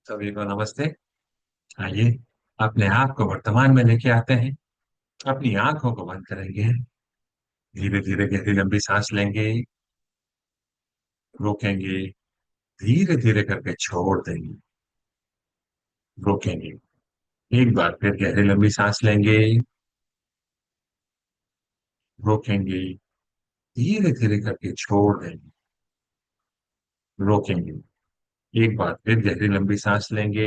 सभी को नमस्ते। आइए अपने आप को वर्तमान में लेके आते हैं। अपनी आंखों को बंद करेंगे। धीरे धीरे गहरी लंबी सांस लेंगे। रोकेंगे। धीरे धीरे करके छोड़ देंगे। रोकेंगे। एक बार फिर गहरी लंबी सांस लेंगे। रोकेंगे। धीरे धीरे करके छोड़ देंगे। रोकेंगे। एक बार फिर गहरी लंबी सांस लेंगे।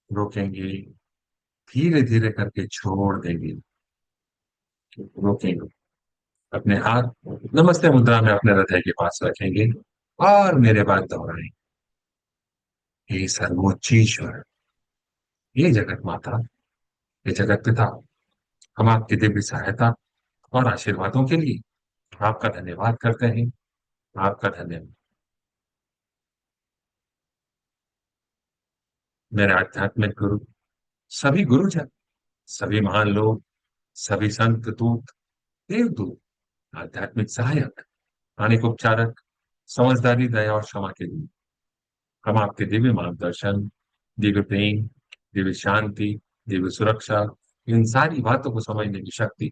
रोकेंगे। धीरे धीरे करके छोड़ देंगे। रोकेंगे। अपने हाथ नमस्ते मुद्रा में अपने हृदय के पास रखेंगे और मेरे बाद दोहराएंगे। हे सर्वोच्च ईश्वर, ये जगत माता, ये जगत पिता, हम आपकी दिव्य सहायता और आशीर्वादों के लिए आपका धन्यवाद करते हैं। आपका धन्यवाद। मेरे आध्यात्मिक गुरु, सभी गुरुजन, सभी महान लोग, सभी संत दूत, देवदूत, आध्यात्मिक सहायक, अनेक उपचारक, समझदारी, दया और क्षमा के लिए हम आपके दिव्य मार्गदर्शन, दिव्य प्रेम, दिव्य शांति, दिव्य सुरक्षा, इन सारी बातों को समझने की शक्ति,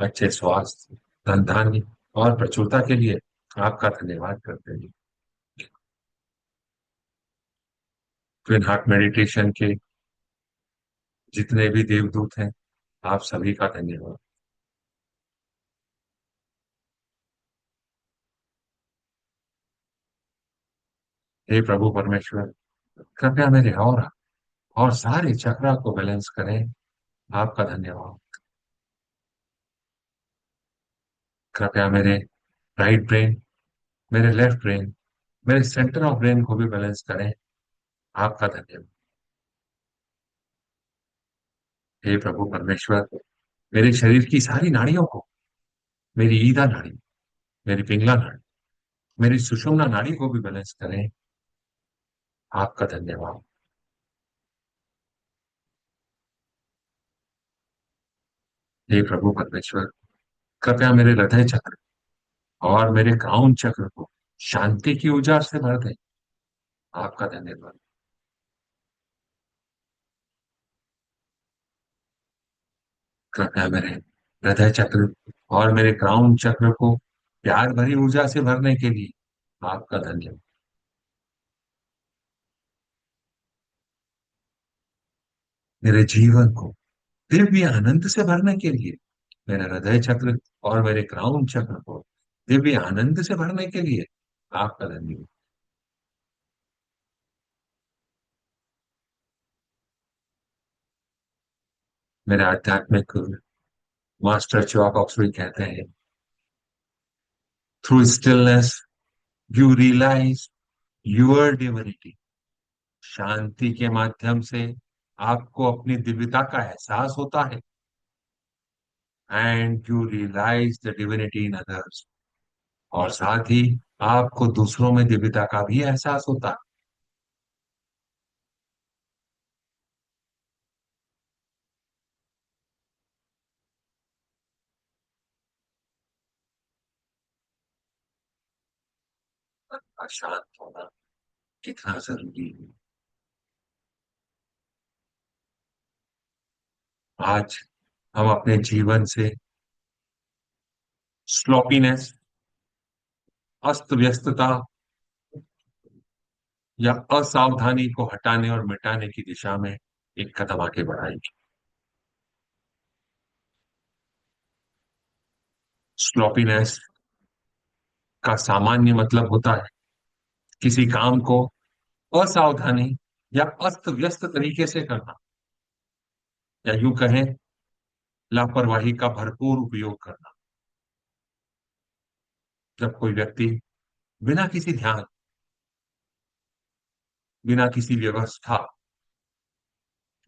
अच्छे स्वास्थ्य, धन धान्य और प्रचुरता के लिए आपका धन्यवाद करते हैं। ट्विन हार्ट मेडिटेशन के जितने भी देवदूत हैं, आप सभी का धन्यवाद। हे प्रभु परमेश्वर, कृपया मेरे और सारे चक्रा को बैलेंस करें। आपका धन्यवाद। कृपया मेरे राइट ब्रेन, मेरे लेफ्ट ब्रेन, मेरे सेंटर ऑफ ब्रेन को भी बैलेंस करें। आपका धन्यवाद। हे प्रभु परमेश्वर, मेरे शरीर की सारी नाड़ियों को, मेरी ईदा नाड़ी, मेरी पिंगला नाड़ी, मेरी सुषुम्ना नाड़ी को भी बैलेंस करें। आपका धन्यवाद। हे प्रभु परमेश्वर, कृपया मेरे हृदय चक्र और मेरे क्राउन चक्र को शांति की ऊर्जा से भर दें। आपका धन्यवाद। कृपया मेरे हृदय चक्र और मेरे क्राउन चक्र को प्यार भरी ऊर्जा से भरने के लिए आपका धन्यवाद। मेरे जीवन को दिव्य आनंद से भरने के लिए मेरे हृदय चक्र और मेरे क्राउन चक्र को दिव्य आनंद से भरने के लिए आपका धन्यवाद। मेरे आध्यात्मिक गुरु मास्टर च्वाक ऑक्सवी कहते हैं, through stillness you realise your divinity. शांति के माध्यम से आपको अपनी दिव्यता का एहसास होता है। And you realise the divinity in others. और साथ ही आपको दूसरों में दिव्यता का भी एहसास होता है। शांत होना कितना जरूरी है। आज हम अपने जीवन से स्लोपीनेस, अस्त व्यस्तता या असावधानी को हटाने और मिटाने की दिशा में एक कदम आगे बढ़ाएंगे। स्लोपीनेस का सामान्य मतलब होता है किसी काम को असावधानी या अस्त व्यस्त तरीके से करना, या यूं कहें लापरवाही का भरपूर उपयोग करना। जब कोई व्यक्ति बिना किसी ध्यान, बिना किसी व्यवस्था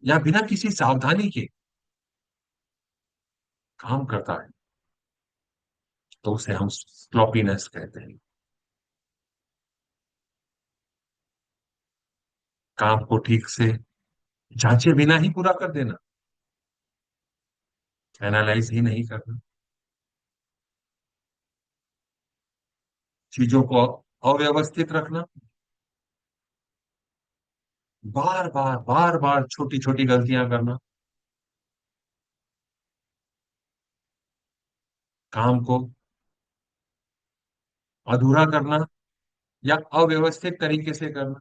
या बिना किसी सावधानी के काम करता है, तो उसे हम स्लॉपीनेस कहते हैं। काम को ठीक से जांचे बिना ही पूरा कर देना, एनालाइज ही नहीं करना, चीजों को अव्यवस्थित रखना, बार बार छोटी छोटी गलतियां करना, काम को अधूरा करना या अव्यवस्थित तरीके से करना।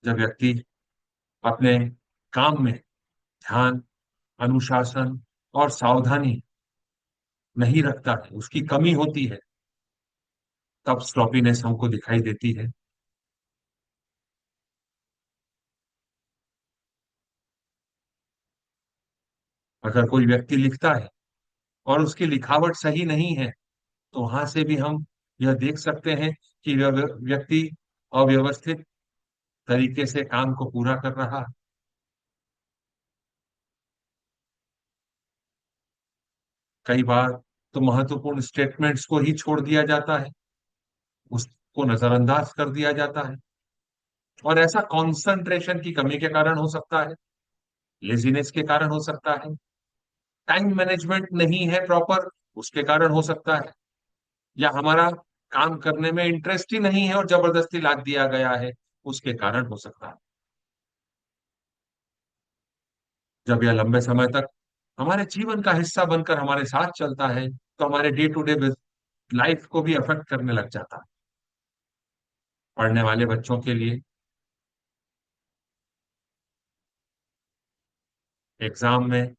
जब व्यक्ति अपने काम में ध्यान, अनुशासन और सावधानी नहीं रखता है, उसकी कमी होती है, तब स्लॉपीनेस हमको दिखाई देती है। अगर कोई व्यक्ति लिखता है और उसकी लिखावट सही नहीं है, तो वहां से भी हम यह देख सकते हैं कि वह व्यक्ति अव्यवस्थित तरीके से काम को पूरा कर रहा है। कई बार तो महत्वपूर्ण स्टेटमेंट्स को ही छोड़ दिया जाता है, उसको नजरअंदाज कर दिया जाता है। और ऐसा कंसंट्रेशन की कमी के कारण हो सकता है, लेजीनेस के कारण हो सकता है, टाइम मैनेजमेंट नहीं है प्रॉपर, उसके कारण हो सकता है, या हमारा काम करने में इंटरेस्ट ही नहीं है और जबरदस्ती लाद दिया गया है, उसके कारण हो सकता है। जब यह लंबे समय तक हमारे जीवन का हिस्सा बनकर हमारे साथ चलता है, तो हमारे डे टू डे लाइफ को भी अफेक्ट करने लग जाता है। पढ़ने वाले बच्चों के लिए एग्जाम में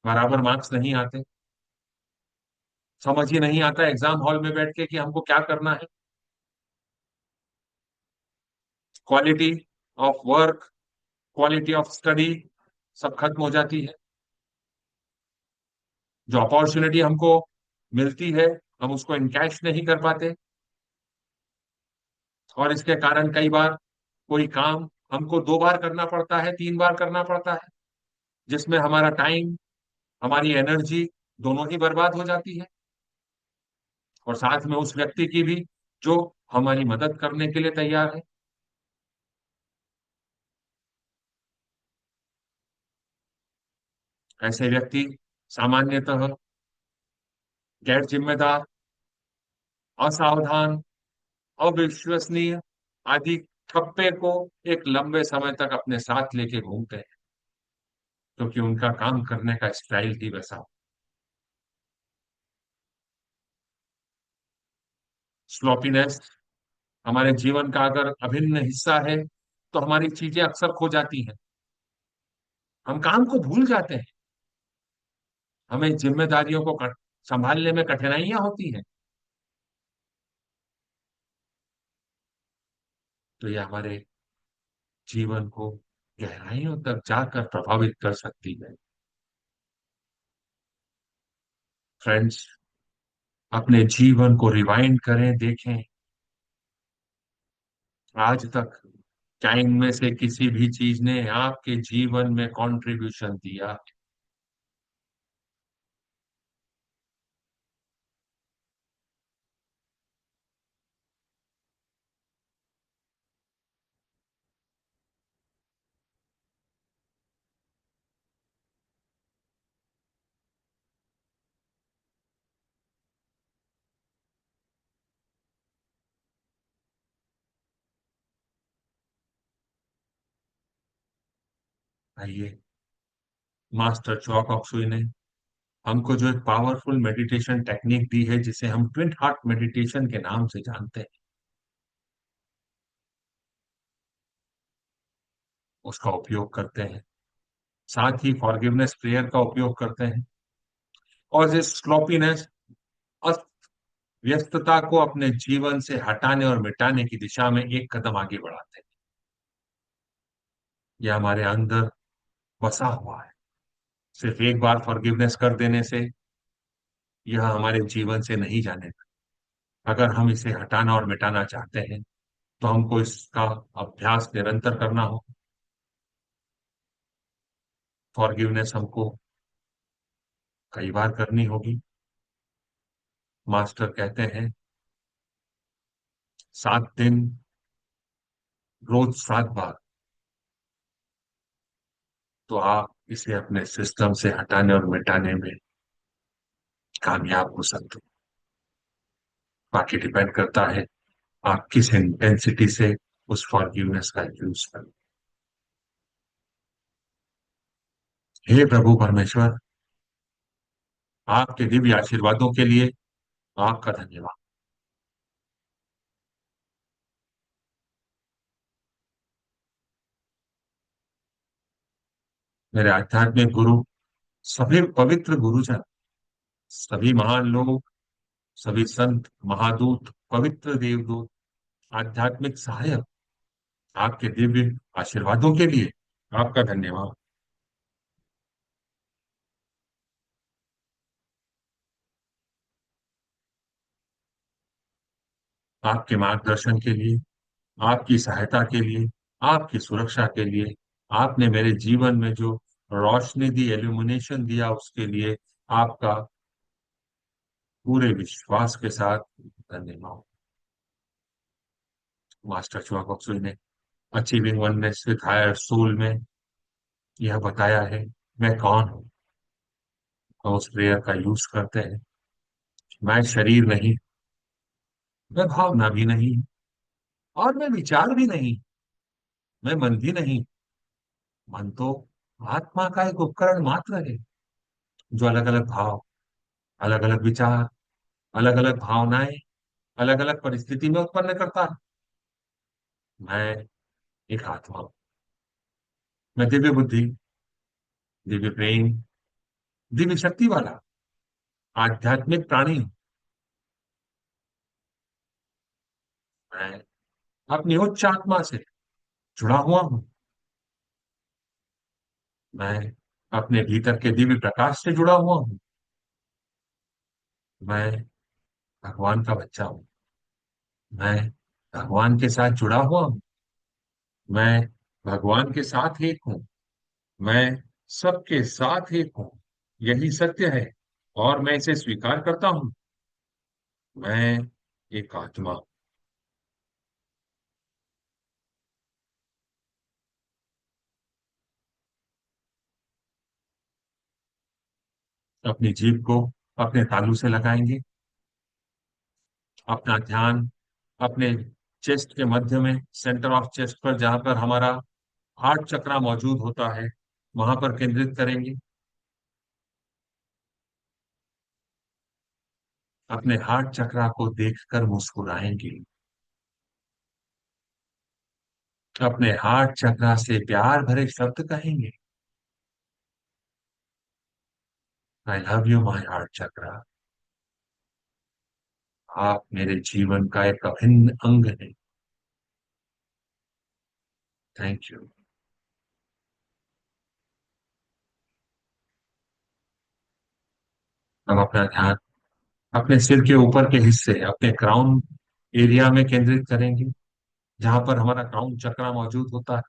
बराबर मार्क्स नहीं आते, समझ ही नहीं आता एग्जाम हॉल में बैठ के कि हमको क्या करना है। Quality of work, quality of study सब खत्म हो जाती है। जो अपॉर्चुनिटी हमको मिलती है, हम उसको इनकैश नहीं कर पाते, और इसके कारण कई बार कोई काम हमको 2 बार करना पड़ता है, 3 बार करना पड़ता है, जिसमें हमारा टाइम, हमारी एनर्जी दोनों ही बर्बाद हो जाती है, और साथ में उस व्यक्ति की भी जो हमारी मदद करने के लिए तैयार है। ऐसे व्यक्ति सामान्यतः गैर जिम्मेदार, असावधान, अविश्वसनीय आदि ठप्पे को एक लंबे समय तक अपने साथ लेके घूमते हैं, क्योंकि उनका काम करने का स्टाइल ही वैसा। स्लोपीनेस हमारे जीवन का अगर अभिन्न हिस्सा है, तो हमारी चीजें अक्सर खो जाती हैं, हम काम को भूल जाते हैं, हमें जिम्मेदारियों को संभालने में कठिनाइयां होती हैं। तो ये हमारे जीवन को गहराइयों तक जाकर प्रभावित कर सकती है। फ्रेंड्स, अपने जीवन को रिवाइंड करें, देखें आज तक क्या इनमें से किसी भी चीज ने आपके जीवन में कंट्रीब्यूशन दिया। आइए, मास्टर चौक ऑक्सुई ने हमको जो एक पावरफुल मेडिटेशन टेक्निक दी है, जिसे हम ट्विन हार्ट मेडिटेशन के नाम से जानते हैं, उसका उपयोग करते हैं। साथ ही फॉरगिवनेस प्रेयर का उपयोग करते हैं, और इस स्लोपीनेस, व्यस्तता को अपने जीवन से हटाने और मिटाने की दिशा में एक कदम आगे बढ़ाते हैं। यह हमारे अंदर बसा हुआ है। सिर्फ एक बार फॉरगिवनेस कर देने से यह हमारे जीवन से नहीं जानेगा। अगर हम इसे हटाना और मिटाना चाहते हैं, तो हमको इसका अभ्यास निरंतर करना हो। फॉरगिवनेस हमको कई बार करनी होगी। मास्टर कहते हैं 7 दिन, रोज 7 बार, तो आप इसे अपने सिस्टम से हटाने और मिटाने में कामयाब हो सकते हैं। बाकी डिपेंड करता है आप किस इंटेंसिटी से उस फॉरगिवनेस का यूज करें। हे प्रभु परमेश्वर, आपके दिव्य आशीर्वादों के लिए आपका धन्यवाद। मेरे आध्यात्मिक गुरु, सभी पवित्र गुरुजन, सभी महान लोग, सभी संत, महादूत, पवित्र देवदूत, आध्यात्मिक सहायक, आपके दिव्य आशीर्वादों के लिए आपका धन्यवाद। आपके मार्गदर्शन के लिए, आपकी सहायता के लिए, आपकी सुरक्षा के लिए, आपने मेरे जीवन में जो रोशनी दी, एल्यूमिनेशन दिया, उसके लिए आपका पूरे विश्वास के साथ धन्यवाद। मास्टर चुआ बक्सुई ने achieving oneness with higher soul में यह बताया है, मैं कौन हूं। हम उस प्रेयर का यूज करते हैं। मैं शरीर नहीं, मैं भावना भी नहीं, और मैं विचार भी नहीं, मैं मन भी नहीं। मन तो आत्मा का एक उपकरण मात्र है, जो अलग अलग भाव, अलग अलग विचार, अलग अलग भावनाएं, अलग अलग परिस्थिति में उत्पन्न करता है। मैं एक आत्मा हूं। मैं दिव्य बुद्धि, दिव्य प्रेम, दिव्य शक्ति वाला आध्यात्मिक प्राणी हूं। मैं अपनी उच्च आत्मा से जुड़ा हुआ हूं। मैं अपने भीतर के दिव्य प्रकाश से जुड़ा हुआ हूं। मैं भगवान का बच्चा हूं। मैं भगवान के साथ जुड़ा हुआ हूं। मैं भगवान के साथ एक हूं। मैं सबके साथ एक हूं। यही सत्य है, और मैं इसे स्वीकार करता हूं। मैं एक आत्मा, अपनी जीभ को अपने तालू से लगाएंगे। अपना ध्यान अपने चेस्ट के मध्य में, सेंटर ऑफ चेस्ट पर, जहां पर हमारा हार्ट चक्रा मौजूद होता है, वहां पर केंद्रित करेंगे। अपने हार्ट चक्रा को देखकर मुस्कुराएंगे। अपने हार्ट चक्रा से प्यार भरे शब्द कहेंगे। I love you my heart chakra. आप मेरे जीवन का एक अभिन्न अंग है। Thank you. हम अपना ध्यान अपने सिर के ऊपर के हिस्से, अपने क्राउन एरिया में केंद्रित करेंगे, जहां पर हमारा क्राउन चक्र मौजूद होता है।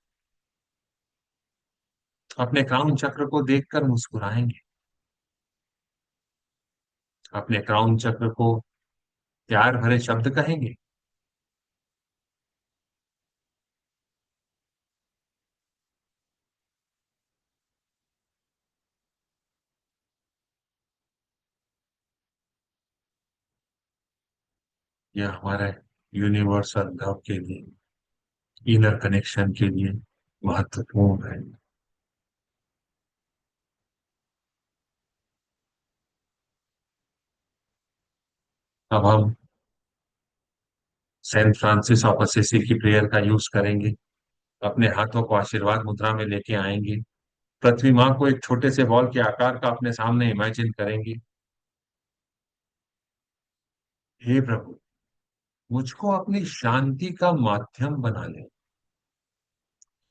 अपने क्राउन चक्र को देखकर मुस्कुराएंगे। अपने क्राउन चक्र को प्यार भरे शब्द कहेंगे। यह हमारे यूनिवर्सल लव के लिए, इनर कनेक्शन के लिए महत्वपूर्ण है। अब हम सेंट फ्रांसिस ऑफ असिसी की प्रेयर का यूज करेंगे। अपने हाथों को आशीर्वाद मुद्रा में लेके आएंगे। पृथ्वी माँ को एक छोटे से बॉल के आकार का अपने सामने इमेजिन करेंगे। हे प्रभु, मुझको अपनी शांति का माध्यम बना ले।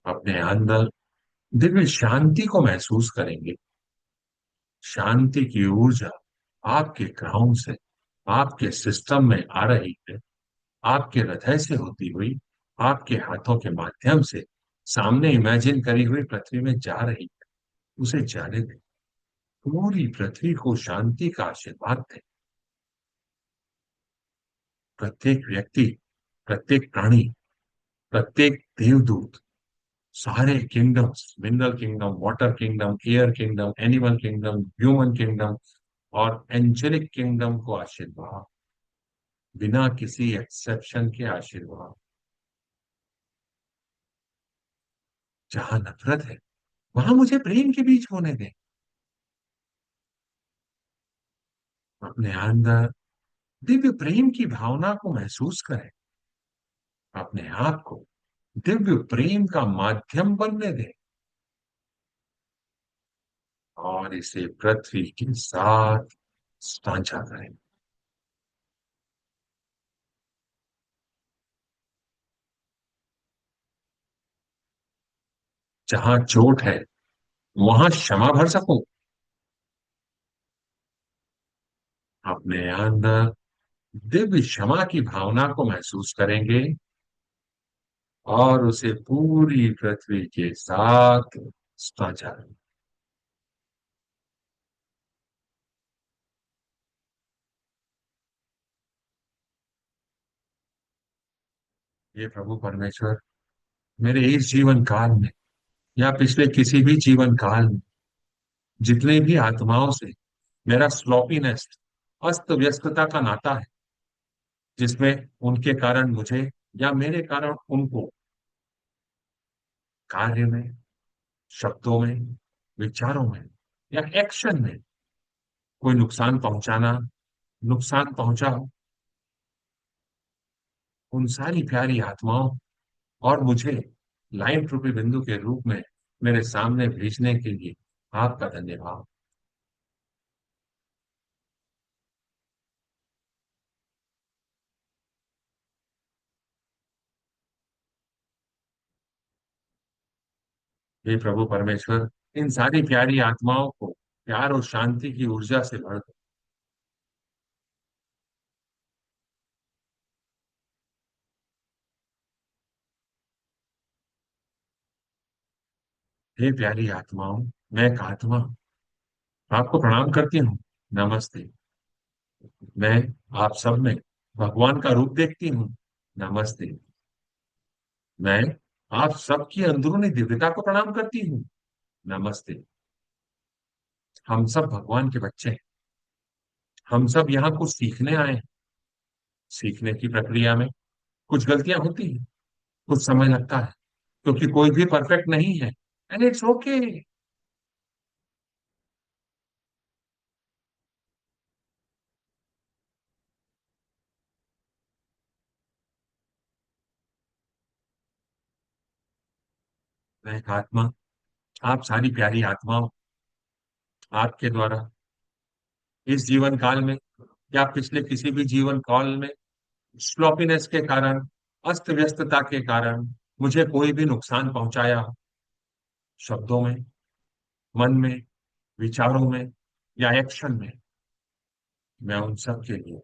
अपने अंदर दिव्य शांति को महसूस करेंगे। शांति की ऊर्जा आपके ग्राउंड से, आपके सिस्टम में आ रही है, आपके हृदय से होती हुई, आपके हाथों के माध्यम से सामने इमेजिन करी हुई पृथ्वी में जा रही है। उसे जाने दें। पूरी पृथ्वी को शांति का आशीर्वाद दें। प्रत्येक व्यक्ति, प्रत्येक प्राणी, प्रत्येक देवदूत, सारे kingdoms, mineral kingdom, water kingdom, air kingdom, animal kingdom, human kingdom और एंजेलिक किंगडम को आशीर्वाद। बिना किसी एक्सेप्शन के आशीर्वाद। जहां नफरत है वहां मुझे प्रेम के बीज होने दें। अपने अंदर दिव्य प्रेम की भावना को महसूस करें। अपने आप को दिव्य प्रेम का माध्यम बनने दें और इसे पृथ्वी के साथ साझा करें। जहां चोट है वहां क्षमा भर सकूं। अपने अंदर दिव्य क्षमा की भावना को महसूस करेंगे और उसे पूरी पृथ्वी के साथ साझा करें। ये प्रभु परमेश्वर, मेरे इस जीवन काल में या पिछले किसी भी जीवन काल में जितने भी आत्माओं से मेरा स्लॉपीनेस, अस्त व्यस्तता का नाता है, जिसमें उनके कारण मुझे या मेरे कारण उनको कार्य में, शब्दों में, विचारों में या एक्शन में कोई नुकसान पहुंचाना, नुकसान पहुंचा हो, उन सारी प्यारी आत्माओं और मुझे लाइन ट्रुपी बिंदु के रूप में मेरे सामने भेजने के लिए आपका धन्यवाद। हे प्रभु परमेश्वर, इन सारी प्यारी आत्माओं को प्यार और शांति की ऊर्जा से भर दो। हे प्यारी आत्माओं, मैं एक आत्मा आपको प्रणाम करती हूँ। नमस्ते। मैं आप सब में भगवान का रूप देखती हूँ। नमस्ते। मैं आप सबकी अंदरूनी दिव्यता को प्रणाम करती हूँ। नमस्ते। हम सब भगवान के बच्चे हैं। हम सब यहाँ कुछ सीखने आए हैं। सीखने की प्रक्रिया में कुछ गलतियां होती हैं, कुछ समय लगता है, क्योंकि कोई भी परफेक्ट नहीं है। And it's okay. मैं एक आत्मा, आप सारी प्यारी आत्माओं, आपके द्वारा इस जीवन काल में या पिछले किसी भी जीवन काल में स्लॉपीनेस के कारण, अस्त व्यस्तता के कारण मुझे कोई भी नुकसान पहुंचाया हो, शब्दों में, मन में, विचारों में या एक्शन में, मैं उन सब के लिए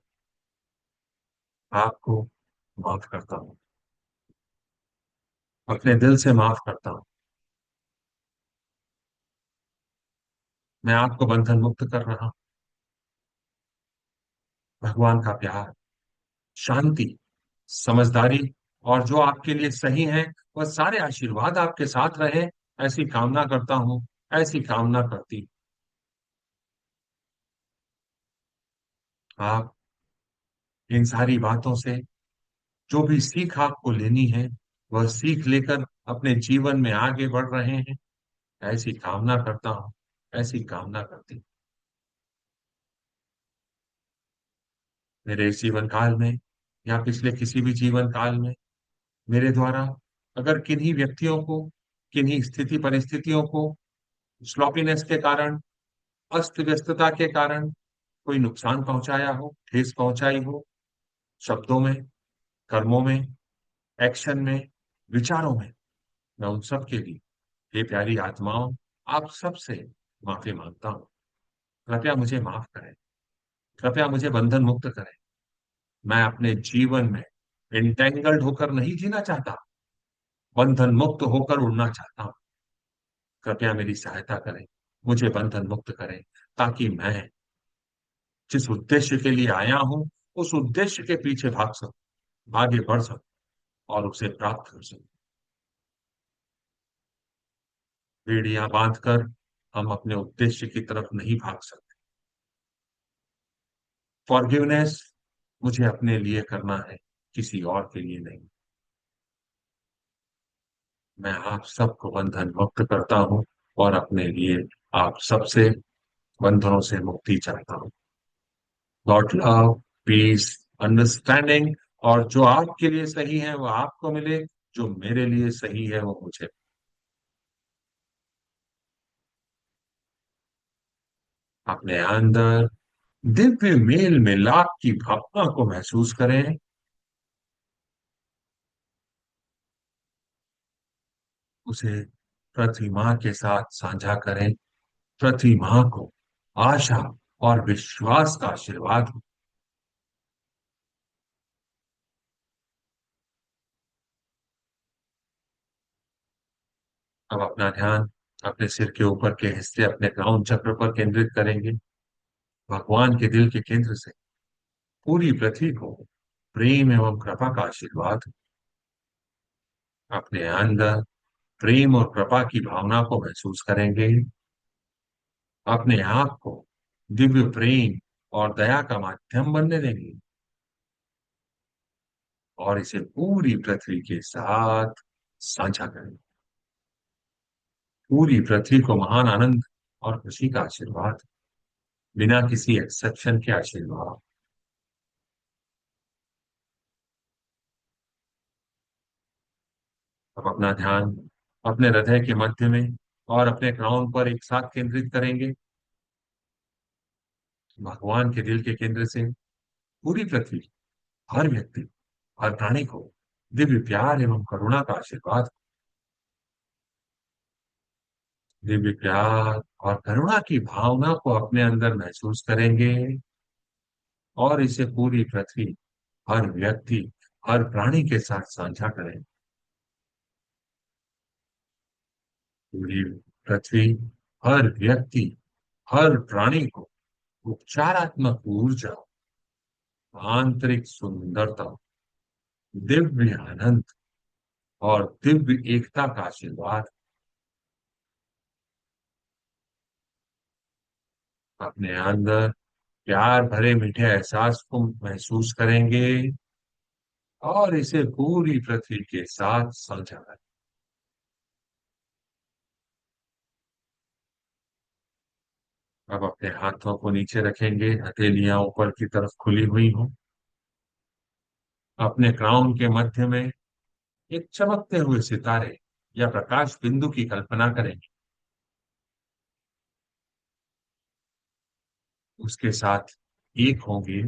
आपको माफ करता हूँ। अपने दिल से माफ करता हूँ। मैं आपको बंधन मुक्त कर रहा हूँ। भगवान का प्यार, शांति, समझदारी और जो आपके लिए सही है वह सारे आशीर्वाद आपके साथ रहे, ऐसी कामना करता हूँ, ऐसी कामना करती। आप इन सारी बातों से जो भी सीख आपको लेनी है वह सीख लेकर अपने जीवन में आगे बढ़ रहे हैं, ऐसी कामना करता हूँ, ऐसी कामना करती हूँ। मेरे इस जीवन काल में या पिछले किसी भी जीवन काल में मेरे द्वारा अगर किन्हीं व्यक्तियों को, किन्हीं स्थिति परिस्थितियों को स्लॉपीनेस के कारण, अस्त व्यस्तता के कारण कोई नुकसान पहुंचाया हो, ठेस पहुंचाई हो, शब्दों में, कर्मों में, एक्शन में, विचारों में, मैं उन सब के लिए, हे प्यारी आत्माओं, आप सबसे माफी मांगता हूँ। कृपया मुझे माफ करें। कृपया मुझे बंधन मुक्त करें। मैं अपने जीवन में इंटेंगल्ड होकर नहीं जीना चाहता, बंधन मुक्त होकर उड़ना चाहता हूँ। कृपया मेरी सहायता करें, मुझे बंधन मुक्त करें, ताकि मैं जिस उद्देश्य के लिए आया हूं उस उद्देश्य के पीछे भाग सकूं, आगे बढ़ सकूं और उसे प्राप्त कर सकूं। बेड़ियां बांधकर हम अपने उद्देश्य की तरफ नहीं भाग सकते। फॉरगिवनेस मुझे अपने लिए करना है, किसी और के लिए नहीं। मैं आप सबको बंधन मुक्त करता हूँ और अपने लिए आप सबसे बंधनों से मुक्ति चाहता हूँ। गॉड लव, पीस, अंडरस्टैंडिंग, और जो आपके लिए सही है वो आपको मिले, जो मेरे लिए सही है वो मुझे। अपने अंदर दिव्य मेल मिलाप की भावना को महसूस करें। उसे पृथ्वी माँ के साथ साझा करें। पृथ्वी माँ को आशा और विश्वास का आशीर्वाद हो। अब अपना ध्यान अपने सिर के ऊपर के हिस्से, अपने क्राउन चक्र पर केंद्रित करेंगे। भगवान के दिल के केंद्र से पूरी पृथ्वी को प्रेम एवं कृपा का आशीर्वाद हो। अपने अंदर प्रेम और कृपा की भावना को महसूस करेंगे। अपने आप को दिव्य प्रेम और दया का माध्यम बनने देंगे और इसे पूरी पृथ्वी के साथ साझा करें। पूरी पृथ्वी को महान आनंद और खुशी का आशीर्वाद, बिना किसी एक्सेप्शन के आशीर्वाद। अब अपना ध्यान अपने हृदय के मध्य में और अपने क्राउन पर एक साथ केंद्रित करेंगे। भगवान के दिल के केंद्र से पूरी पृथ्वी, हर व्यक्ति, हर प्राणी को दिव्य प्यार एवं करुणा का आशीर्वाद। दिव्य प्यार और करुणा की भावना को अपने अंदर महसूस करेंगे और इसे पूरी पृथ्वी, हर व्यक्ति, हर प्राणी के साथ साझा करें। पूरी पृथ्वी, हर व्यक्ति, हर प्राणी को उपचारात्मक ऊर्जा, आंतरिक सुंदरता, दिव्य आनंद और दिव्य एकता का आशीर्वाद। अपने अंदर प्यार भरे मीठे एहसास को महसूस करेंगे और इसे पूरी पृथ्वी के साथ साझा करें। अब अपने हाथों को नीचे रखेंगे, हथेलियां ऊपर की तरफ खुली हुई हों। अपने क्राउन के मध्य में एक चमकते हुए सितारे या प्रकाश बिंदु की कल्पना करेंगे। उसके साथ एक होंगे।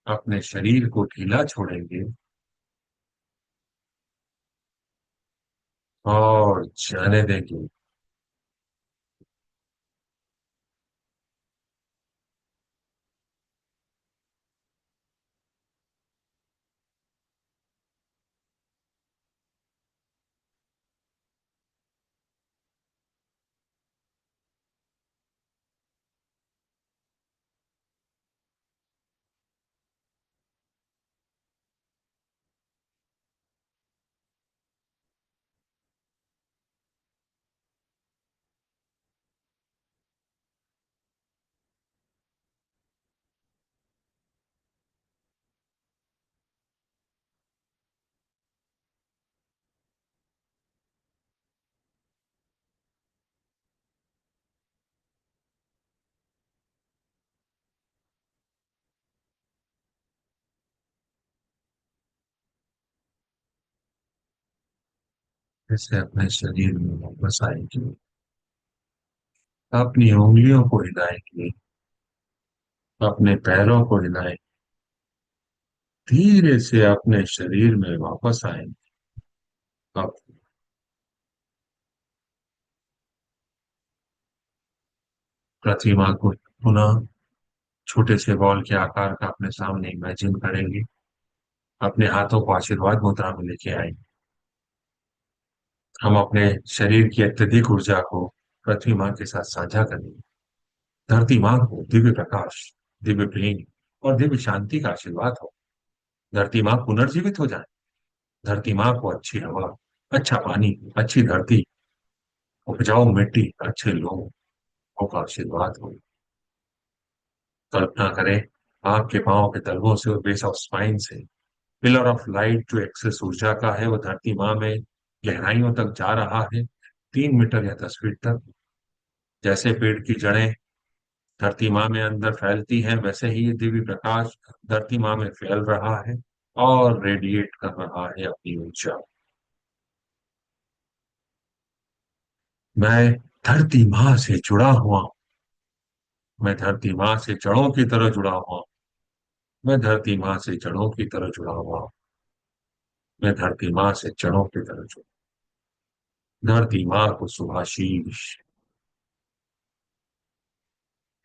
अपने शरीर को ढीला छोड़ेंगे और जाने देंगे। इससे अपने शरीर में वापस आएंगे। अपनी उंगलियों को हिलाएंगे। अपने पैरों को हिलाएंगे। धीरे से अपने शरीर में वापस आएंगे। अब प्रतिमा को पुनः छोटे से बॉल के आकार का अपने सामने इमेजिन करेंगे। अपने हाथों को आशीर्वाद मुद्रा में लेके आएंगे। हम अपने शरीर की अत्यधिक ऊर्जा को पृथ्वी माँ के साथ साझा करेंगे। धरती माँ को दिव्य प्रकाश, दिव्य प्रेम और दिव्य शांति का आशीर्वाद हो। धरती माँ पुनर्जीवित हो जाए। धरती माँ को अच्छी हवा, अच्छा पानी, अच्छी धरती, उपजाऊ मिट्टी, अच्छे लोगों का आशीर्वाद हो। कल्पना करें, आपके पांव के तलवों से और बेस ऑफ स्पाइन से पिलर ऑफ लाइट जो एक्सेस ऊर्जा का है वो धरती माँ में गहराइयों तक जा रहा है, 3 मीटर या 10 फीट तक। जैसे पेड़ की जड़ें धरती माँ में अंदर फैलती हैं, वैसे ही ये दिव्य प्रकाश धरती माँ में फैल रहा है और रेडिएट कर रहा है अपनी ऊर्जा। मैं धरती माँ से जुड़ा हुआ हूं। मैं धरती माँ से जड़ों की तरह जुड़ा हुआ हूं। मैं धरती माँ से जड़ों की तरह जुड़ा हुआ हूं। मैं धरती माँ से जड़ों की तरह जुड़ा। धरती माँ को सुभाशीष।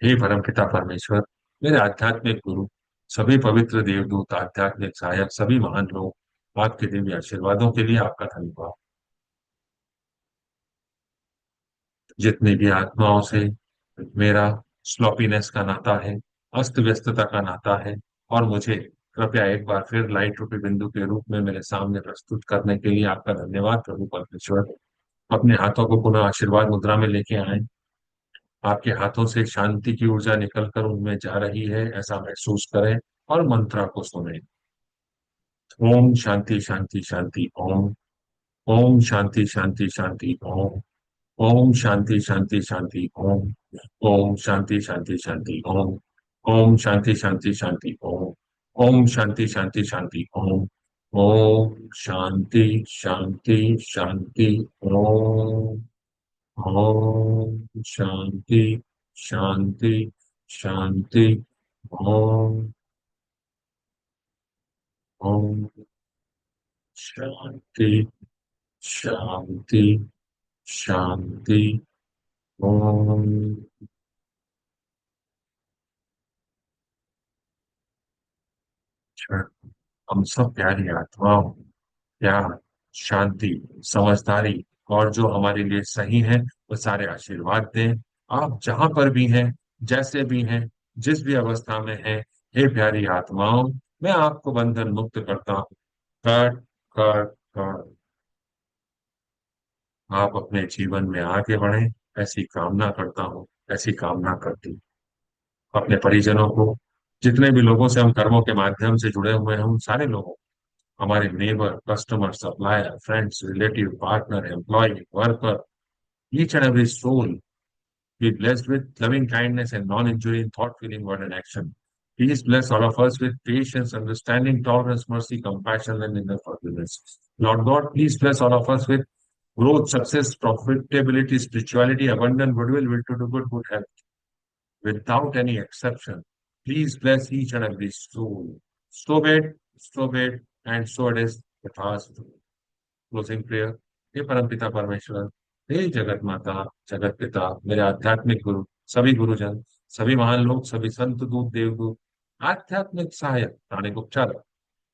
हे परमपिता परमेश्वर, मेरे आध्यात्मिक गुरु, सभी पवित्र देवदूत, आध्यात्मिक सहायक, सभी महान लोग, आपके दिव्य आशीर्वादों के लिए आपका धन्यवाद। जितनी भी आत्माओं से मेरा स्लॉपीनेस का नाता है, अस्त व्यस्तता का नाता है, और मुझे कृपया एक बार फिर लाइट रूपी बिंदु के रूप में मेरे सामने प्रस्तुत करने के लिए आपका धन्यवाद प्रभु परमेश्वर। अपने हाथों को पुनः आशीर्वाद मुद्रा में लेके आए। आपके हाथों से शांति की ऊर्जा निकलकर उनमें जा रही है ऐसा महसूस करें और मंत्रा को सुने। ओम शांति शांति शांति ओम। ओम शांति शांति शांति ओम। ओम शांति शांति शांति ओम। ओम शांति शांति शांति ओम। ओम शांति शांति शांति ओम। ओम शांति शांति शांति ओम। ओम शांति शांति शांति ओम। ओम शांति शांति शांति ओम। ओम शांति शांति शांति ओम। हम सब प्यारी आत्माओं, प्यार, शांति, समझदारी और जो हमारे लिए सही है वो सारे आशीर्वाद दें। आप जहां पर भी हैं, जैसे भी हैं, जिस भी अवस्था में हैं, हे प्यारी आत्माओं, मैं आपको बंधन मुक्त करता हूँ। कर कर कर आप अपने जीवन में आगे बढ़ें, ऐसी कामना करता हूँ, ऐसी कामना करती हूँ। अपने परिजनों को, जितने भी लोगों से हम कर्मों के माध्यम से जुड़े हुए हैं, उन सारे लोगों, हमारे neighbour, customer, supplier, friends, relative, partner, employ, worker, each and every soul be blessed with loving kindness and non-injury in thought, feeling, word, and action. Please bless all of us with patience, understanding, tolerance, mercy, compassion, and inner forgiveness. Lord God, please bless all of us with growth, success, profitability, spirituality, abundant goodwill, will to do good, good health, without any exception. Please bless each and every soul. So be it, and so it is with us. Closing prayer. हे परमपिता परमेश्वर, हे जगत माता, जगत पिता, मेरे आध्यात्मिक गुरु, सभी गुरुजन, सभी महान लोग, सभी संत दूत, देवदूत, आध्यात्मिक सहायक, प्राणिक उपचारक,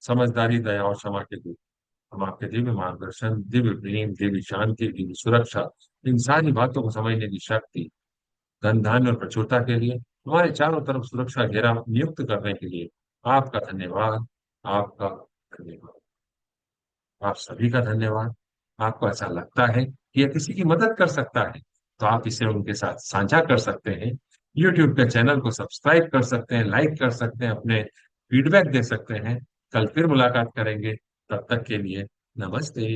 समझदारी, दया और क्षमा के दूत, हम आपके दिव्य मार्गदर्शन, दिव्य प्रेम, दिव्य शांति, दिव्य सुरक्षा, इन सारी बातों को समझने की शक्ति, धन धान्य और प्रचुरता के लिए, हमारे चारों तरफ सुरक्षा घेरा नियुक्त करने के लिए आपका धन्यवाद। आपका धन्यवाद। आप सभी का धन्यवाद। आपको ऐसा लगता है कि यह किसी की मदद कर सकता है तो आप इसे उनके साथ साझा कर सकते हैं। YouTube के चैनल को सब्सक्राइब कर सकते हैं, लाइक कर सकते हैं, अपने फीडबैक दे सकते हैं। कल फिर मुलाकात करेंगे, तब तक के लिए नमस्ते।